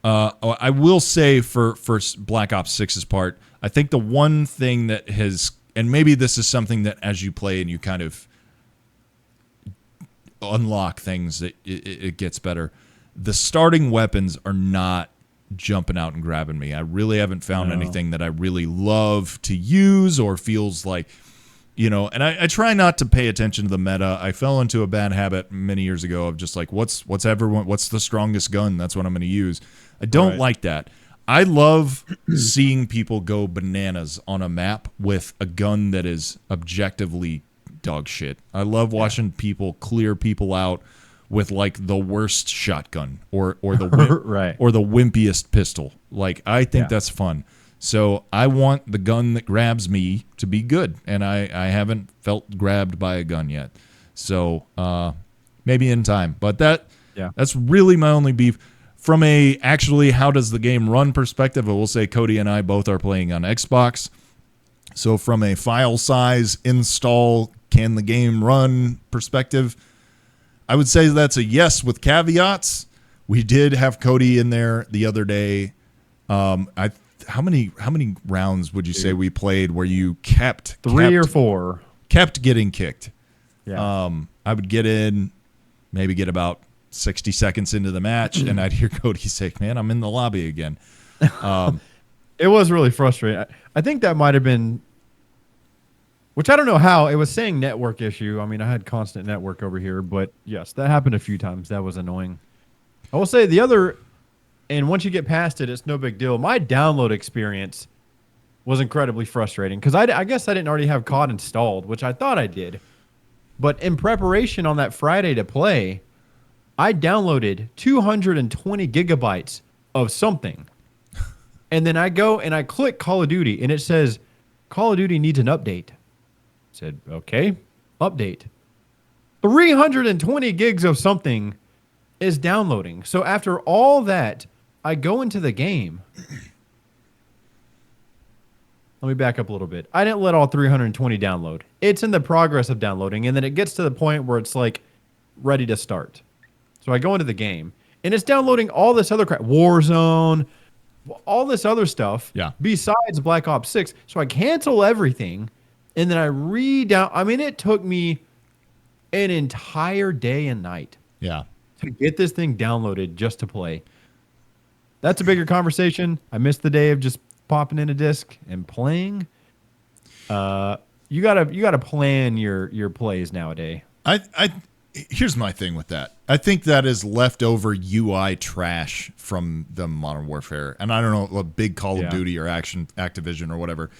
I will say for Black Ops 6's part, I think the one thing that has, and maybe this is something that as you play and you kind of unlock things, that it gets better. The starting weapons are not jumping out and grabbing me. I really haven't found anything that I really love to use or feels like, and I try not to pay attention to the meta. I fell into a bad habit many years ago of just like, what's the strongest gun? That's what I'm going to use. I don't like that. I love seeing people go bananas on a map with a gun that is objectively dog shit. I love watching people clear people out with like the worst shotgun or the or the wimpiest pistol. Like, I think that's fun. So I want the gun that grabs me to be good, and I haven't felt grabbed by a gun yet. So maybe in time. But that's really my only beef. From a actually how does the game run perspective, I will say Cody and I both are playing on Xbox. So from a file size, install, can the game run perspective, I would say that's a yes with caveats. We did have Cody in there the other day. How many rounds would you say we played where you kept 3 or 4 kept getting kicked? Yeah. I would get in, maybe get about 60 seconds into the match, and I'd hear Cody say, "Man, I'm in the lobby again." It was really frustrating. I think that might have been, which I don't know how. It was saying network issue. I mean, I had constant network over here, but yes, that happened a few times. That was annoying. I will say the other, and once you get past it, it's no big deal. My download experience was incredibly frustrating because I guess I didn't already have COD installed, which I thought I did. But in preparation on that Friday to play, I downloaded 220 gigabytes of something. And then I go and I click Call of Duty, and it says, Call of Duty needs an update. I said, okay, update. 320 gigs of something is downloading. So after all that, I go into the game. Let me back up a little bit. I didn't let all 320 download. It's in the progress of downloading, and then it gets to the point where it's like ready to start. So I go into the game, and it's downloading all this other crap. Warzone, all this other stuff besides Black Ops 6. So I cancel everything, and then I redown. I mean, it took me an entire day and night to get this thing downloaded just to play. That's a bigger conversation. I missed the day of just popping in a disc and playing. You gotta plan your plays nowadays. Here's my thing with that. I think that is leftover UI trash from the Modern Warfare, and I don't know, a big Call of Duty or Activision or whatever.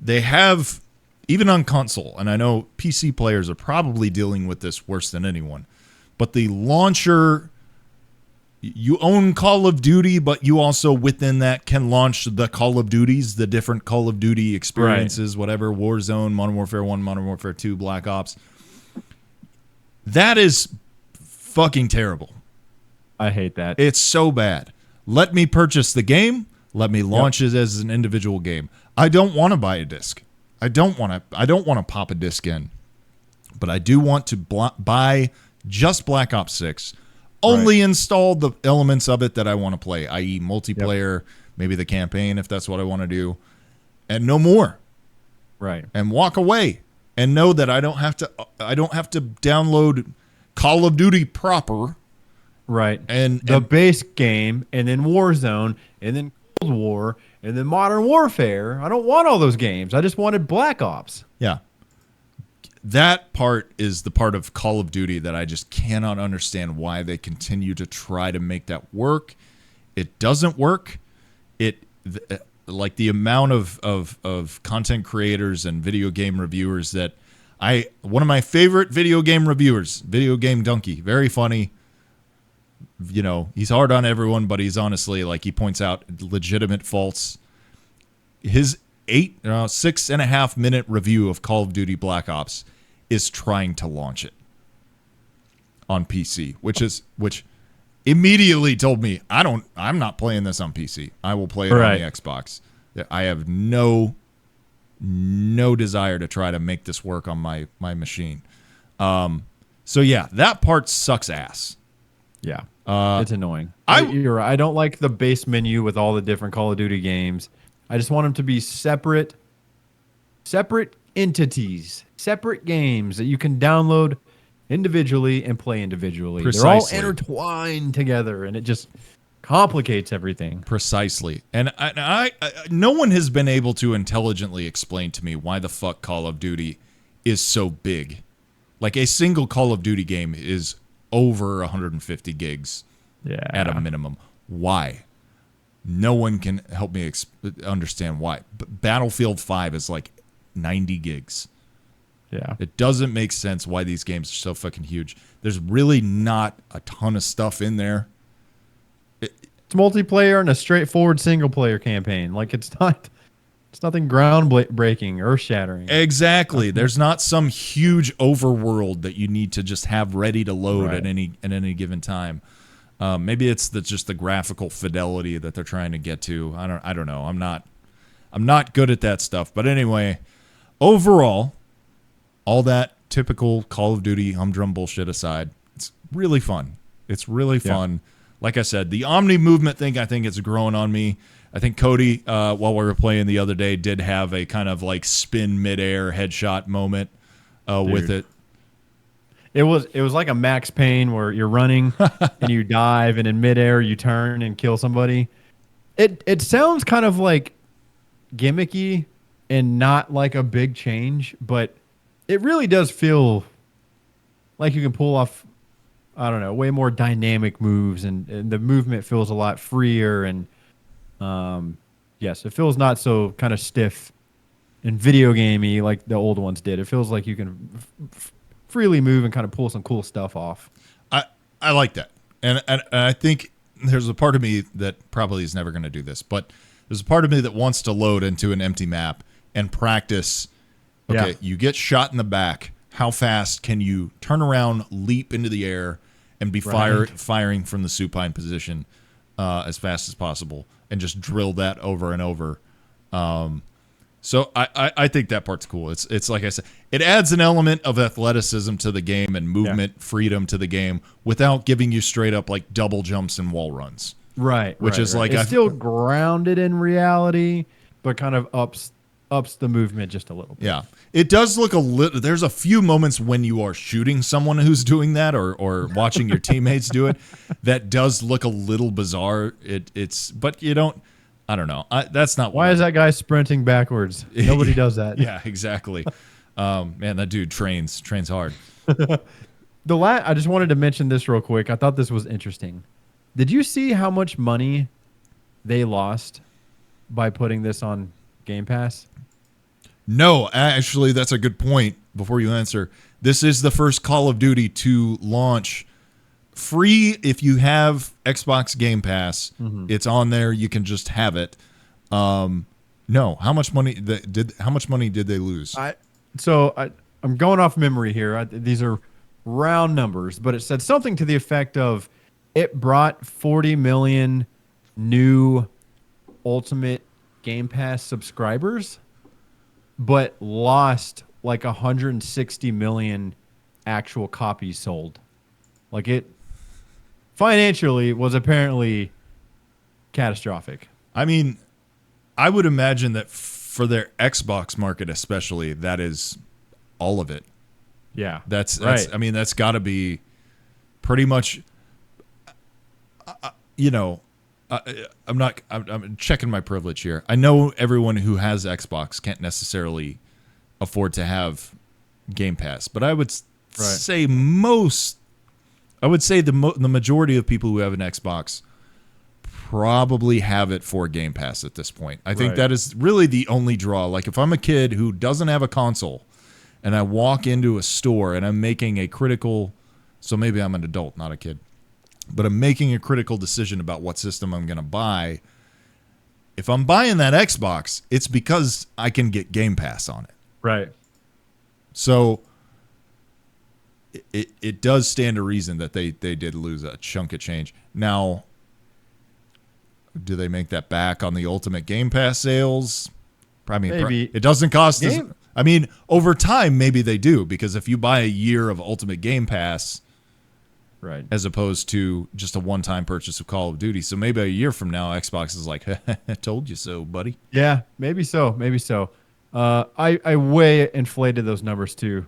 They have, even on console, and I know PC players are probably dealing with this worse than anyone, but the launcher, you own Call of Duty, but you also within that can launch the Call of Duties, the different Call of Duty experiences, whatever, Warzone, Modern Warfare 1, Modern Warfare 2, Black Ops. That is fucking terrible. I hate that. It's so bad. Let me purchase the game. Let me launch it as an individual game. I don't want to buy a disc. I don't want to pop a disc in. But I do want to buy just Black Ops 6. Only install the elements of it that I want to play, i.e. multiplayer, maybe the campaign if that's what I want to do, and no more. Right. And walk away and know that I don't have to download Call of Duty proper. Right. And the base game, and then Warzone, and then Cold War, and then Modern Warfare. I don't want all those games. I just wanted Black Ops. Yeah. That part is the part of Call of Duty that I just cannot understand why they continue to try to make that work. It doesn't work. Like the amount of content creators and video game reviewers that one of my favorite video game reviewers, Video Game Donkey, very funny. You know, he's hard on everyone, but he's honestly, like, he points out legitimate faults. His 6.5 minute review of Call of Duty Black Ops is trying to launch it on PC, which immediately told me I'm not playing this on PC. I will play it on the Xbox. I have no desire to try to make this work on my machine. So yeah, that part sucks ass. Yeah. It's annoying. You're right. I don't like the base menu with all the different Call of Duty games. I just want them to be separate entities, separate games that you can download individually and play individually. Precisely. They're all intertwined together, and it just complicates everything. Precisely. And I no one has been able to intelligently explain to me why the fuck Call of Duty is so big. Like, a single Call of Duty game is over 150 gigs at a minimum. Why? No one can help me understand why. Battlefield 5 is like 90 gigs. Yeah. It doesn't make sense why these games are so fucking huge. There's really not a ton of stuff in there. It's multiplayer and a straightforward single player campaign. Like, it's nothing groundbreaking, earth-shattering. Exactly. There's not some huge overworld that you need to just have ready to load at any given time. Maybe it's just the graphical fidelity that they're trying to get to. I don't know. I'm not good at that stuff. But anyway, overall, all that typical Call of Duty humdrum bullshit aside, it's really fun. It's really fun. Like I said, the Omni movement thing, I think it's growing on me. I think Cody, while we were playing the other day, did have a kind of like spin midair headshot moment with it. It was like a Max Payne where you're running and you dive, and in midair you turn and kill somebody. It sounds kind of like gimmicky and not like a big change, but it really does feel like you can pull off, I don't know, way more dynamic moves, and the movement feels a lot freer, and yes, it feels not so kind of stiff and video gamey like the old ones did. It feels like you can freely move and kind of pull some cool stuff off. I like that, and I think there's a part of me that probably is never going to do this, but there's a part of me that wants to load into an empty map and practice. Okay, you get shot in the back. How fast can you turn around, leap into the air, and be firing from the supine position as fast as possible, and just drill that over and over. So I think that part's cool. It's like I said, it adds an element of athleticism to the game and movement freedom to the game without giving you straight up like double jumps and wall runs. Right. Which is like it's still grounded in reality, but kind of ups the movement just a little bit. Yeah. It does look a little. There's a few moments when you are shooting someone who's doing that, or watching your teammates do it, that does look a little bizarre. But you don't. I don't know. That's not why is that guy sprinting backwards? Nobody does that. Yeah, exactly. Man, that dude trains hard. I just wanted to mention this real quick. I thought this was interesting. Did you see how much money they lost by putting this on Game Pass? No, actually, that's a good point. Before you answer, this is the first Call of Duty to launch free. If you have Xbox Game Pass, it's on there. You can just have it. No, how much money did they lose? I'm going off memory here. These are round numbers, but it said something to the effect of it brought 40 million new Ultimate Game Pass subscribers, but lost like 160 million actual copies sold. Like, it financially was apparently catastrophic. I mean, I would imagine that for their Xbox market especially, that is all of it. Yeah. That's I mean, that's got to be pretty much I'm checking my privilege here. I know everyone who has Xbox can't necessarily afford to have Game Pass, but I would say the majority of people who have an Xbox probably have it for Game Pass at this point. I think that is really the only draw. Like, if I'm a kid who doesn't have a console and I walk into a store and I'm making a critical, so maybe I'm an adult, not a kid, but I'm making a critical decision about what system I'm going to buy. If I'm buying that Xbox, it's because I can get Game Pass on it. Right. So it does stand to reason that they did lose a chunk of change. Now, do they make that back on the Ultimate Game Pass sales? I mean, maybe. It doesn't cost us. I mean, over time, maybe they do, because if you buy a year of Ultimate Game Pass, right, as opposed to just a one-time purchase of Call of Duty, so maybe a year from now, Xbox is like, I told you so, buddy. Yeah, maybe so. Maybe so. I way inflated those numbers too.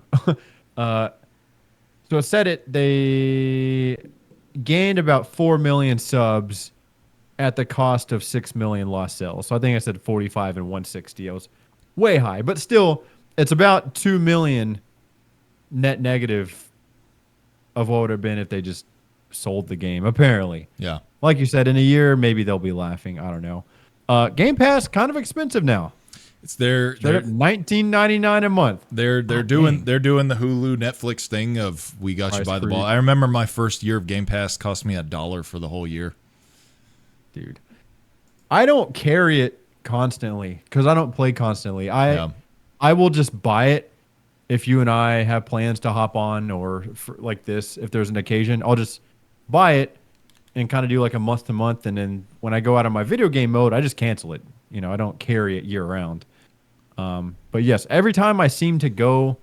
So it said they gained about 4 million subs at the cost of 6 million lost sales. So I think I said 45 and 160. I was way high, but still, it's about 2 million net negative of what would have been if they just sold the game, apparently. Yeah. Like you said, in a year, maybe they'll be laughing. I don't know. Game Pass, kind of expensive now. They're $19.99 a month. They're doing the Hulu Netflix thing of we got you by the ball. I remember my first year of Game Pass cost me $1 for the whole year. Dude, I don't carry it constantly because I don't play constantly. I will just buy it if you and I have plans to hop on, or like this, if there's an occasion, I'll just buy it and kind of do like a month to month, and then when I go out of my video game mode, I just cancel it. I don't carry it year round. But yes, every time I seem to go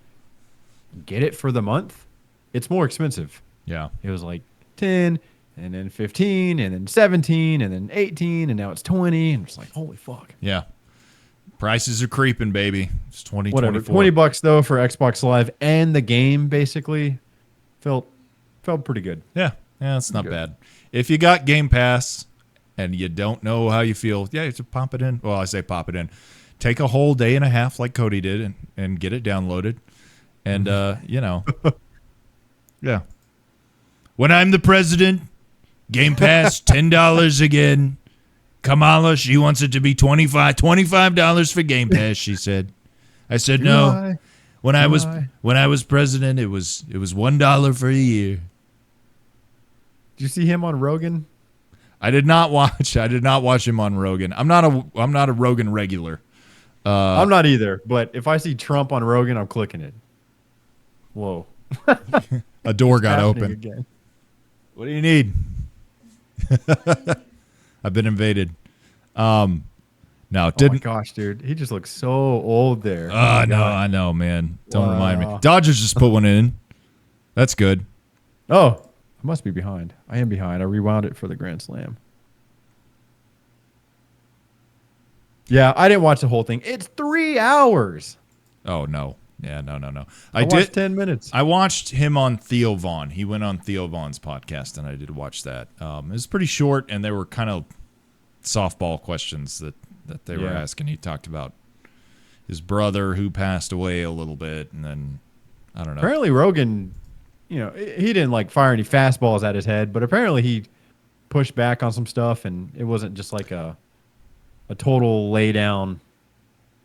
get it for the month, it's more expensive. Yeah. It was like 10 and then 15 and then 17 and then 18 and now it's 20 and it's like, holy fuck. Yeah. Prices are creeping, baby. It's 2024. Whatever. $20 though for Xbox Live and the game basically felt pretty good. Yeah. Yeah, it's not bad. If you got Game Pass and you don't know how you feel, yeah, you just pop it in. Well, I say pop it in. Take a whole day and a half like Cody did and get it downloaded. And, yeah. When I'm the president, Game Pass, $10 again. Kamala, she wants it to be $25 for Game Pass, she said. I said, no. When I was president, it was $1 for a year. Did you see him on Rogan? I did not watch him on Rogan. I'm not a Rogan regular. I'm not either, but if I see Trump on Rogan, I'm clicking it. Whoa. A door got open. Again. What do you need? I've been invaded. No, it didn't. Oh my gosh, dude. He just looks so old there. No, I know, man. Don't remind me. Dodgers just put one in. That's good. Oh, I must be behind. I am behind. I rewound it for the Grand Slam. Yeah, I didn't watch the whole thing. It's 3 hours. Oh, no. Yeah, no. I watched 10 minutes. I watched him on Theo Vaughn. He went on Theo Vaughn's podcast, and I did watch that. It was pretty short, and they were kind of softball questions that they were asking. He talked about his brother who passed away a little bit, and then, I don't know. Apparently Rogan, he didn't like fire any fastballs at his head, but apparently he pushed back on some stuff, and it wasn't just like a total lay down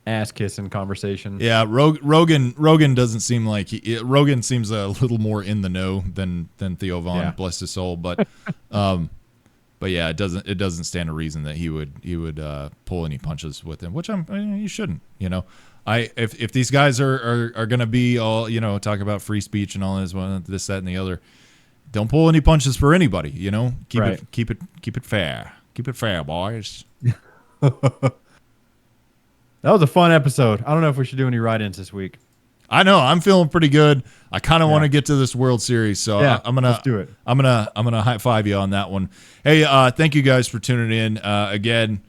ass kissing conversation. Yeah, Rogan doesn't seem like Rogan seems a little more in the know than Theo Vaughn, bless his soul. But yeah, it doesn't stand a reason that he would pull any punches with him, which you shouldn't. If these guys are gonna be all talk about free speech and all this that and the other, don't pull any punches for anybody. Keep it fair. Keep it fair, boys. That was a fun episode. I don't know if we should do any write-ins this week. I know I'm feeling pretty good. I kind of want to get to this World Series, so I'm gonna let's do it. I'm gonna high five you on that one. Hey, thank you guys for tuning in. Again,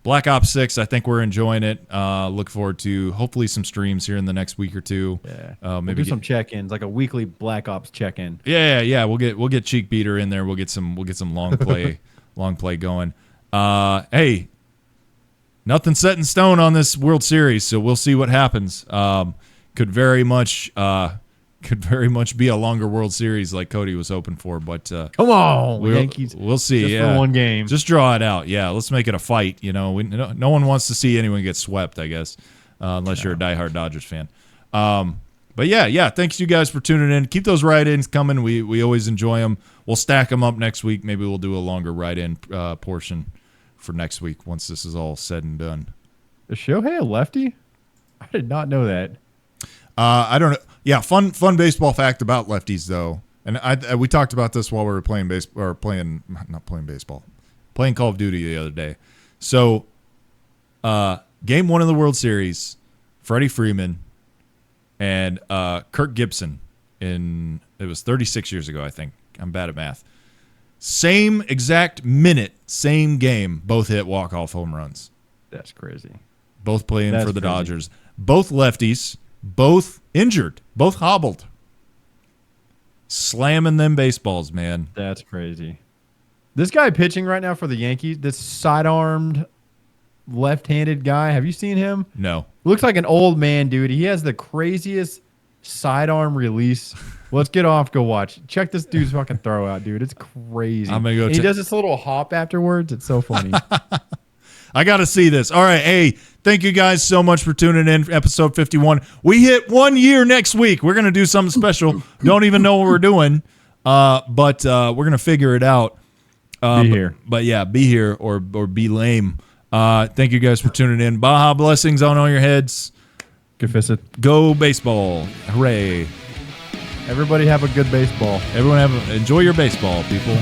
Black Ops 6. I think we're enjoying it. Look forward to hopefully some streams here in the next week or two. Yeah, maybe do some check-ins, like a weekly Black Ops check-in. Yeah. We'll get Cheek Beater in there. We'll get some long play going. Hey. Nothing set in stone on this World Series, so we'll see what happens. Could very much be a longer World Series like Cody was hoping for, but come on, Yankees. We'll see. Just for one game. Just draw it out. Yeah, let's make it a fight. No one wants to see anyone get swept, I guess, unless you're a diehard Dodgers fan. But yeah. Thanks you guys for tuning in. Keep those write-ins coming. We always enjoy them. We'll stack them up next week. Maybe we'll do a longer write-in portion for next week once this is all said and done. Is Shohei a lefty? I did not know that. I don't know. Yeah, fun baseball fact about lefties though, and we talked about this while we were playing playing Call of Duty the other day. So, game 1 of the World Series, Freddie Freeman and Kirk Gibson it was 36 years ago, I think. I'm bad at math. Same exact minute, same game, both hit walk-off home runs. That's crazy. Both playing for the Dodgers. Both lefties, both injured, both hobbled. Slamming them baseballs, man. That's crazy. This guy pitching right now for the Yankees, this side-armed, left-handed guy, have you seen him? No. Looks like an old man, dude. He has the craziest sidearm release. Let's get off, go watch. Check this dude's fucking throw out, dude. It's crazy. I'm gonna go. He does this little hop afterwards. It's so funny. I got to see this. All right. Hey, thank you guys so much for tuning in. Episode 51. We hit 1 year next week. We're going to do something special. Don't even know what we're doing, but we're going to figure it out. Be here. But yeah, be here or be lame. Thank you guys for tuning in. Baja blessings on all your heads. Good fist. Go baseball. Hooray. Everybody have a good baseball. Everyone enjoy your baseball, people.